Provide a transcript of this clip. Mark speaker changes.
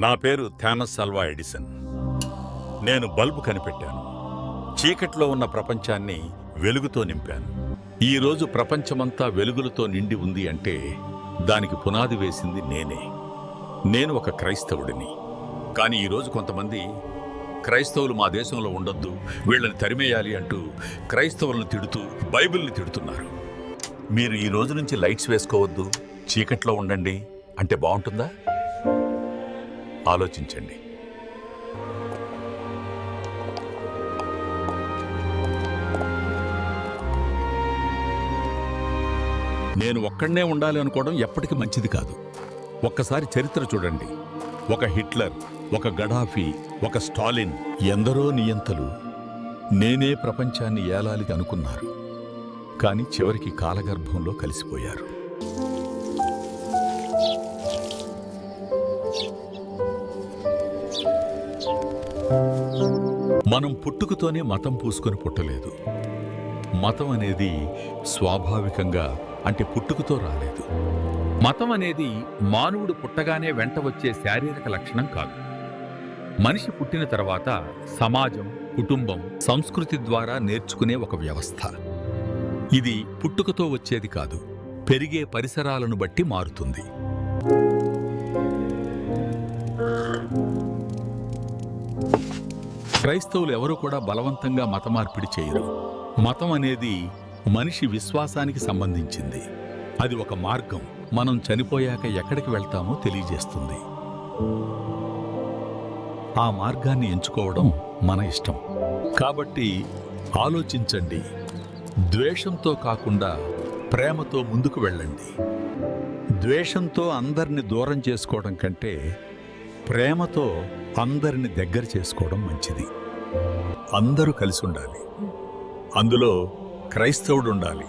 Speaker 1: నా పేరు Thomas Alva Edison. నేను బల్బు కనిపెట్టాను. చీకట్లో ఉన్న ప్రపంచాన్ని వెలుగుతో నింపాను. ఈరోజు ప్రపంచమంతా వెలుగులతో నిండి ఉంది అంటే దానికి పునాది వేసింది నేనే. నేను ఒక క్రైస్తవుడిని. కానీ ఈరోజు కొంతమంది క్రైస్తవులు మా దేశంలో ఉండొద్దు, వీళ్ళని తరిమేయాలి అంటూ క్రైస్తవులను తిడుతూ బైబిల్ని తిడుతున్నారు. మీరు ఈ రోజు నుంచి లైట్స్ వేసుకోవద్దు, చీకట్లో ఉండండి అంటే బాగుంటుందా? ఆలోచించండి. నేను ఒక్కడనే ఉండాలి అనుకోవడం ఎప్పటికీ మంచిది కాదు. ఒక్కసారి చరిత్ర చూడండి. ఒక హిట్లర్, ఒక గడాఫీ, ఒక స్టాలిన్, ఎందరో నియంతలు నేనే ప్రపంచాన్ని ఏలాలి అనుకున్నారు. కానీ చివరికి కాలగర్భంలో కలిసిపోయారు. మనం పుట్టుకతోనే మతం పూసుకొని పుట్టలేదు. మతం అనేది స్వాభావికంగా, అంటే పుట్టుకతో రాలేదు.
Speaker 2: మతం అనేది మానవుడు పుట్టగానే వెంట వచ్చే శారీరక లక్షణం కాదు. మనిషి పుట్టిన తర్వాత సమాజం, కుటుంబం, సంస్కృతి ద్వారా నేర్చుకునే ఒక వ్యవస్థ. ఇది పుట్టుకతో వచ్చేది కాదు, పెరిగే పరిసరాలను బట్టి మారుతుంది. క్రైస్తవులు ఎవరూ కూడా బలవంతంగా మత మార్పిడి చేయరు. మతం అనేది మనిషి విశ్వాసానికి సంబంధించింది. అది ఒక మార్గం. మనం చనిపోయాక ఎక్కడికి వెళ్తామో తెలియజేస్తుంది. ఆ మార్గాన్ని ఎంచుకోవడం మన ఇష్టం. కాబట్టి ఆలోచించండి. ద్వేషంతో కాకుండా ప్రేమతో ముందుకు వెళ్ళండి. ద్వేషంతో అందరిని దూరం చేసుకోవడం కంటే ప్రేమతో అందరిని దగ్గర చేసుకోవడం మంచిది. అందరూ కలిసి ఉండాలి. అందులో క్రైస్తవుడు ఉండాలి.